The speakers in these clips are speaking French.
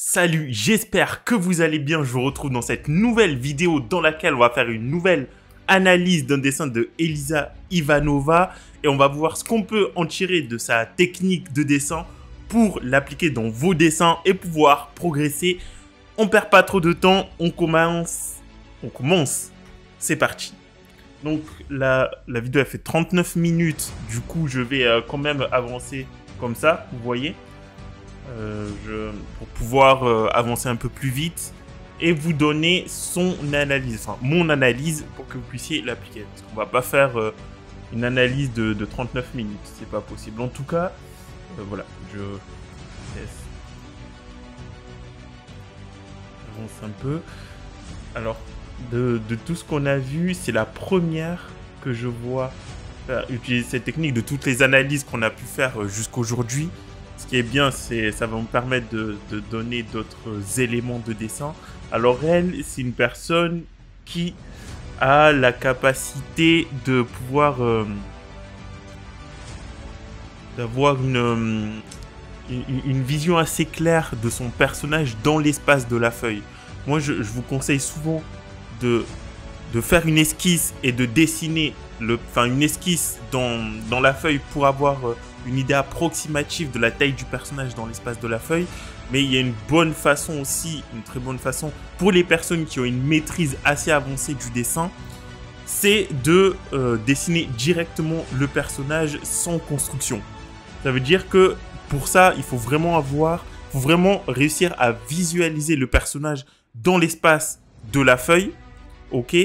Salut, j'espère que vous allez bien. Je vous retrouve dans cette nouvelle vidéo dans laquelle on va faire une nouvelle analyse d'un dessin de Elisa Ivanova et on va voir ce qu'on peut en tirer de sa technique de dessin pour l'appliquer dans vos dessins et pouvoir progresser. On perd pas trop de temps, on commence. C'est parti. Donc la vidéo a fait 39 minutes, du coup je vais quand même avancer comme ça, vous voyez. Pour pouvoir avancer un peu plus vite et vous donner son analyse, enfin mon analyse pour que vous puissiez l'appliquer. Parce qu'on va pas faire une analyse de 39 minutes, c'est pas possible. En tout cas, voilà, je laisse. J'avance un peu. Alors, de tout ce qu'on a vu, c'est la première que je vois utiliser cette technique de toutes les analyses qu'on a pu faire jusqu'aujourd'hui. Ce qui est bien, c'est ça va me permettre de donner d'autres éléments de dessin. Alors elle, c'est une personne qui a la capacité de pouvoir d'avoir une vision assez claire de son personnage dans l'espace de la feuille. Moi, je vous conseille souvent de faire une esquisse et de dessiner une esquisse dans la feuille pour avoir une idée approximative de la taille du personnage dans l'espace de la feuille. Mais il y a une bonne façon aussi, une très bonne façon pour les personnes qui ont une maîtrise assez avancée du dessin, c'est de dessiner directement le personnage sans construction. Ça veut dire que pour ça, il faut vraiment réussir à visualiser le personnage dans l'espace de la feuille, ok,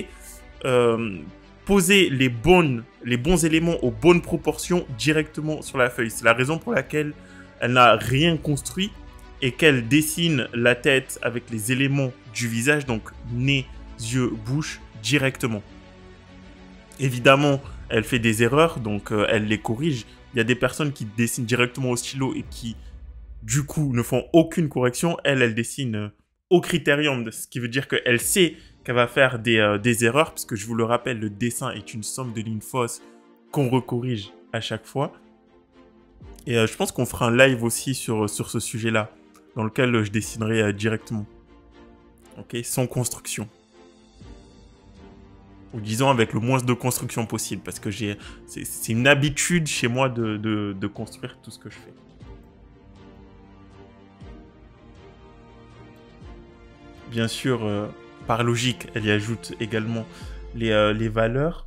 poser les bons éléments aux bonnes proportions directement sur la feuille. C'est la raison pour laquelle elle n'a rien construit et qu'elle dessine la tête avec les éléments du visage, donc nez, yeux, bouche, directement. Évidemment, elle fait des erreurs, donc elle les corrige. Il y a des personnes qui dessinent directement au stylo et qui, du coup, ne font aucune correction. Elle dessine au critérium, ce qui veut dire qu'elle sait qu'elle va faire des erreurs, puisque je vous le rappelle, le dessin est une somme de lignes fausses qu'on recorrige à chaque fois. Et je pense qu'on fera un live aussi sur ce sujet-là, dans lequel je dessinerai directement. Ok, sans construction. Ou disons avec le moins de construction possible, parce que c'est une habitude chez moi de construire tout ce que je fais. Bien sûr, par logique, elle y ajoute également les valeurs.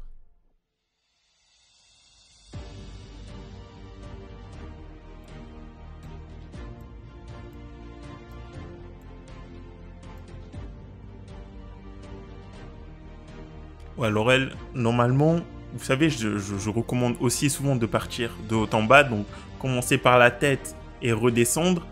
Ouais, alors elle, normalement, vous savez, je recommande aussi souvent de partir de haut en bas, donc commencer par la tête et redescendre.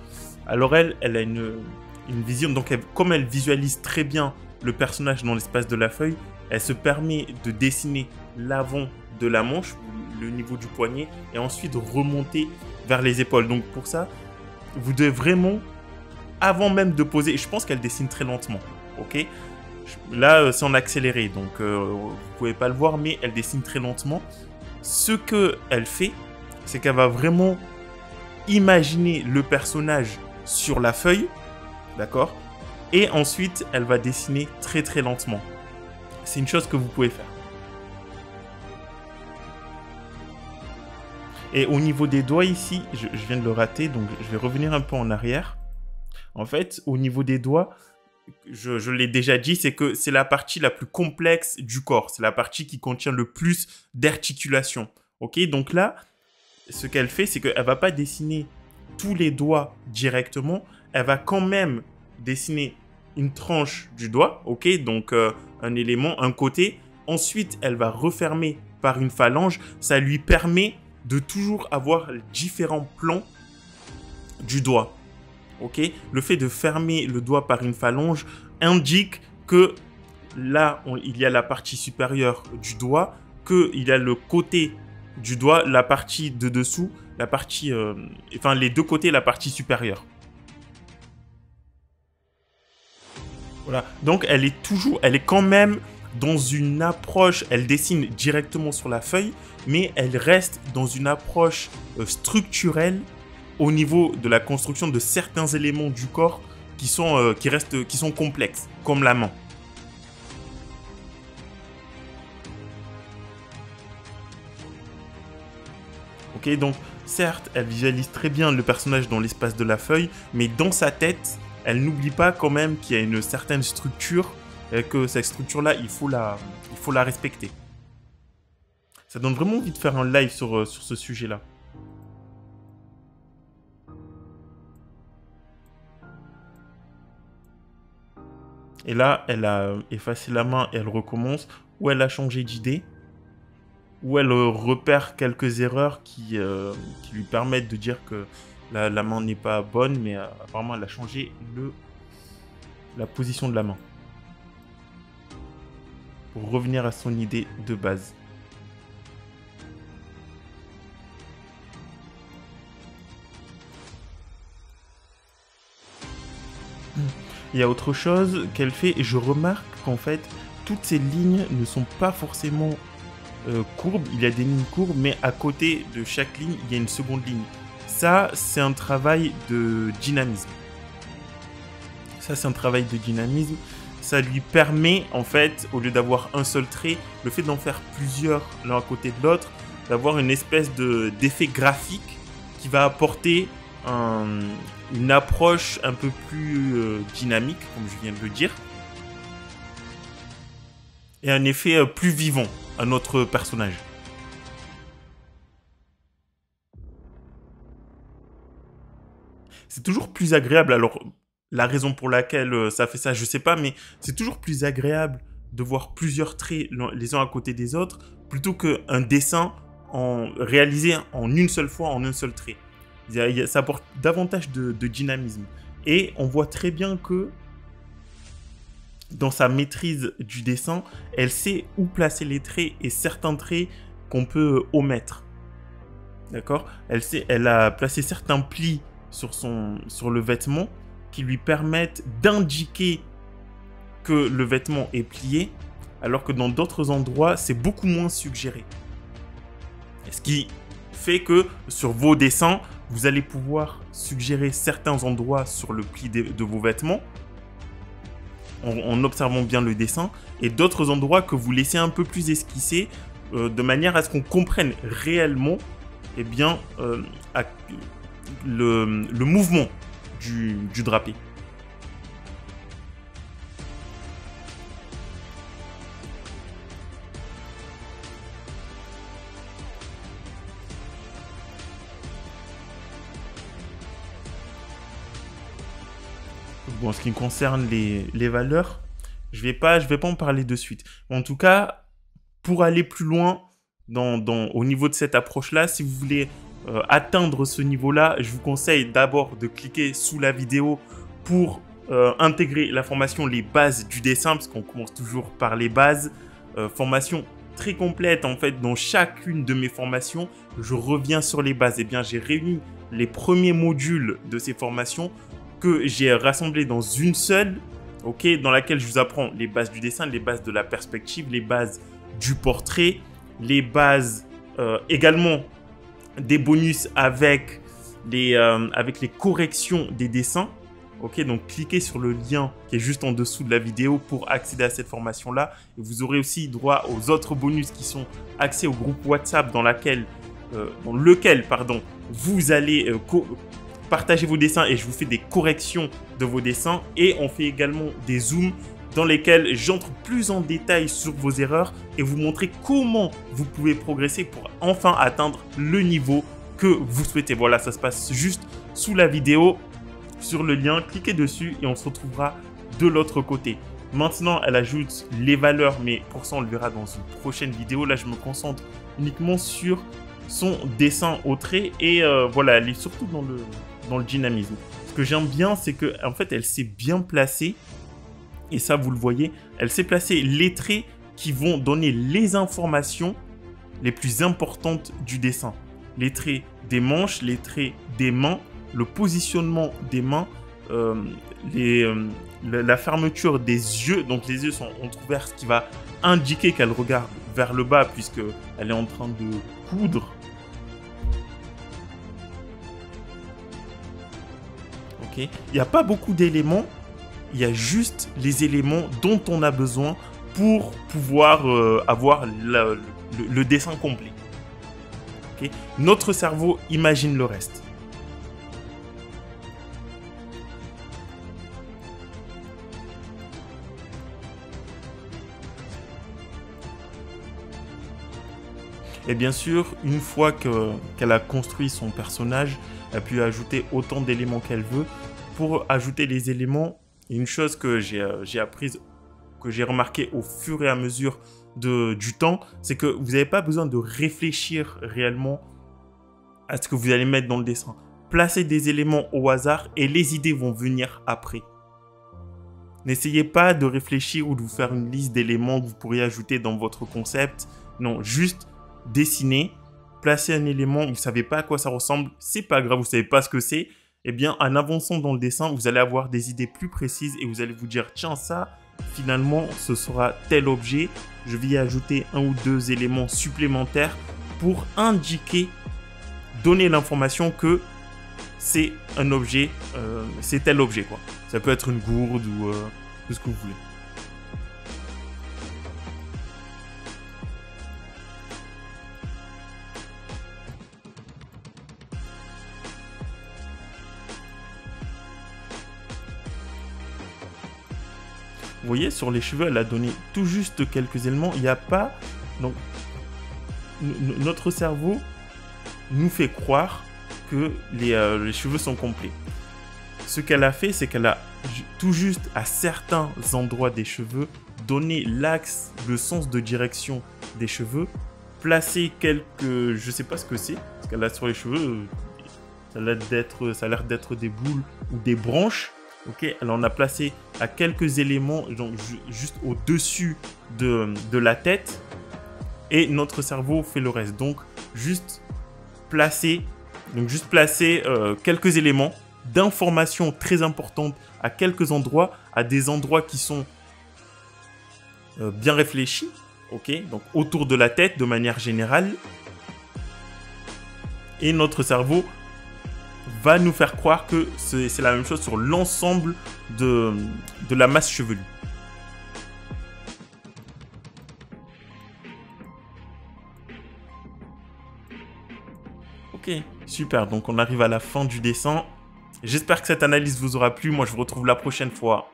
Alors elle a une vision, donc comme elle visualise très bien le personnage dans l'espace de la feuille, elle se permet de dessiner l'avant de la manche, le niveau du poignet, et ensuite remonter vers les épaules. Donc pour ça, vous devez vraiment, avant même de poser, je pense qu'elle dessine très lentement, ok? Là, c'est en accéléré, donc vous pouvez pas le voir, mais elle dessine très lentement. Ce qu'elle fait, c'est qu'elle va vraiment imaginer le personnage sur la feuille, d'accord? Et ensuite, elle va dessiner très très lentement. C'est une chose que vous pouvez faire. Et au niveau des doigts ici, je viens de le rater, donc je vais revenir un peu en arrière. En fait, au niveau des doigts, je l'ai déjà dit, c'est que c'est la partie la plus complexe du corps. C'est la partie qui contient le plus d'articulation. Ok, donc là, ce qu'elle fait, c'est qu'elle ne va pas dessiner tous les doigts directement. Elle va quand même dessiner une tranche du doigt, ok, donc un élément, un côté. Ensuite, elle va refermer par une phalange. Ça lui permet de toujours avoir différents plans du doigt. Ok, le fait de fermer le doigt par une phalange indique que là, il y a la partie supérieure du doigt, qu'il y a le côté du doigt, la partie de dessous, la partie, enfin les deux côtés, la partie supérieure. Voilà, donc elle est quand même dans une approche, elle dessine directement sur la feuille, mais elle reste dans une approche structurelle au niveau de la construction de certains éléments du corps qui sont complexes, comme la main. Ok, donc certes, elle visualise très bien le personnage dans l'espace de la feuille, mais dans sa tête, elle n'oublie pas quand même qu'il y a une certaine structure et que cette structure-là, il faut la respecter. Ça donne vraiment envie de faire un live sur ce sujet-là. Et là, elle a effacé la main et elle recommence, ou elle a changé d'idée, ou elle repère quelques erreurs qui lui permettent de dire que la main n'est pas bonne, mais apparemment elle a changé la position de la main pour revenir à son idée de base. Il y a autre chose qu'elle fait, et je remarque qu'en fait, toutes ces lignes ne sont pas forcément courbes. Il y a des lignes courbes, mais à côté de chaque ligne, il y a une seconde ligne. Ça, c'est un travail de dynamisme. Ça lui permet, en fait, au lieu d'avoir un seul trait, le fait d'en faire plusieurs l'un à côté de l'autre, d'avoir une espèce d'effet graphique qui va apporter une approche un peu plus dynamique, comme je viens de le dire, et un effet plus vivant à notre personnage. C'est toujours plus agréable, alors la raison pour laquelle ça fait ça, je sais pas, mais c'est toujours plus agréable de voir plusieurs traits les uns à côté des autres, plutôt qu'un dessin réalisé en une seule fois, en un seul trait. Ça apporte davantage de dynamisme. Et on voit très bien que dans sa maîtrise du dessin, elle sait où placer les traits et certains traits qu'on peut omettre. D'accord ? Elle a placé certains plis sur le vêtement qui lui permettent d'indiquer que le vêtement est plié, alors que dans d'autres endroits, c'est beaucoup moins suggéré. Et ce qui fait que sur vos dessins, vous allez pouvoir suggérer certains endroits sur le pli de vos vêtements en observant bien le dessin, et d'autres endroits que vous laissez un peu plus esquisser de manière à ce qu'on comprenne réellement eh bien, le mouvement du drapé. Bon, en ce qui concerne les valeurs, je vais pas en parler de suite. En tout cas, pour aller plus loin au niveau de cette approche-là, si vous voulez atteindre ce niveau-là, je vous conseille d'abord de cliquer sous la vidéo pour intégrer la formation Les bases du dessin, parce qu'on commence toujours par les bases. Formation très complète, en fait, dans chacune de mes formations, je reviens sur les bases. Eh bien, j'ai réuni les premiers modules de ces formations que j'ai rassemblé dans une seule, dans laquelle je vous apprends les bases du dessin, les bases de la perspective, les bases du portrait, les bases également des bonus avec les corrections des dessins. Donc cliquez sur le lien qui est juste en dessous de la vidéo pour accéder à cette formation-là. Et vous aurez aussi droit aux autres bonus qui sont accès au groupe WhatsApp dans lequel vous allez partager vos dessins et je vous fais des corrections de vos dessins. Et on fait également des zooms dans lesquels j'entre plus en détail sur vos erreurs et vous montrer comment vous pouvez progresser pour enfin atteindre le niveau que vous souhaitez. Voilà, ça se passe juste sous la vidéo, sur le lien, cliquez dessus et on se retrouvera de l'autre côté. Maintenant, elle ajoute les valeurs, mais pour ça, on le verra dans une prochaine vidéo. Là, je me concentre uniquement sur son dessin au trait et voilà, elle est surtout dans le dynamisme. Ce que j'aime bien, c'est qu'en fait, elle s'est bien placée. Et ça, vous le voyez, elle s'est placée les traits qui vont donner les informations les plus importantes du dessin. Les traits des manches, les traits des mains, le positionnement des mains, la fermeture des yeux. Donc les yeux sont entrouverts, ce qui va indiquer qu'elle regarde vers le bas puisqu'elle est en train de coudre. Ok. Il n'y a pas beaucoup d'éléments. Il y a juste les éléments dont on a besoin pour pouvoir avoir le dessin complet. Okay. Notre cerveau imagine le reste. Et bien sûr, une fois qu'elle a construit son personnage, elle peut ajouter autant d'éléments qu'elle veut. Pour ajouter les éléments, une chose que j'ai apprise, que j'ai remarqué au fur et à mesure du temps, c'est que vous n'avez pas besoin de réfléchir réellement à ce que vous allez mettre dans le dessin. Placez des éléments au hasard et les idées vont venir après. N'essayez pas de réfléchir ou de vous faire une liste d'éléments que vous pourriez ajouter dans votre concept. Non, juste dessiner, placer un élément, vous ne savez pas à quoi ça ressemble, c'est pas grave, vous ne savez pas ce que c'est. Eh bien, en avançant dans le dessin, vous allez avoir des idées plus précises et vous allez vous dire, tiens, ça, finalement, ce sera tel objet. Je vais y ajouter un ou deux éléments supplémentaires pour indiquer, donner l'information que c'est un objet, c'est tel objet, quoi. Ça peut être une gourde ou tout ce que vous voulez. Vous voyez, sur les cheveux, elle a donné tout juste quelques éléments. Il n'y a pas... Donc, notre cerveau nous fait croire que les cheveux sont complets. Ce qu'elle a fait, c'est qu'elle a tout juste à certains endroits des cheveux donné l'axe, le sens de direction des cheveux, placé quelques... Je ne sais pas ce que c'est, parce qu'elle a sur les cheveux, ça a l'air d'être des boules ou des branches. Ok, elle en a placé à quelques éléments, donc juste au-dessus de la tête. Et notre cerveau fait le reste. Donc, juste placer quelques éléments d'informations très importantes à quelques endroits, à des endroits qui sont bien réfléchis. Ok, donc autour de la tête de manière générale. Et notre cerveau va nous faire croire que c'est la même chose sur l'ensemble de la masse chevelue. Ok, super. Donc, on arrive à la fin du dessin. J'espère que cette analyse vous aura plu. Moi, je vous retrouve la prochaine fois.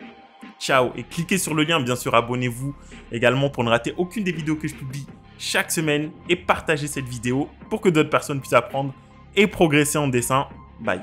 Ciao. Et cliquez sur le lien, bien sûr, abonnez-vous également pour ne rater aucune des vidéos que je publie chaque semaine. Et partagez cette vidéo pour que d'autres personnes puissent apprendre et progresser en dessin. Bye.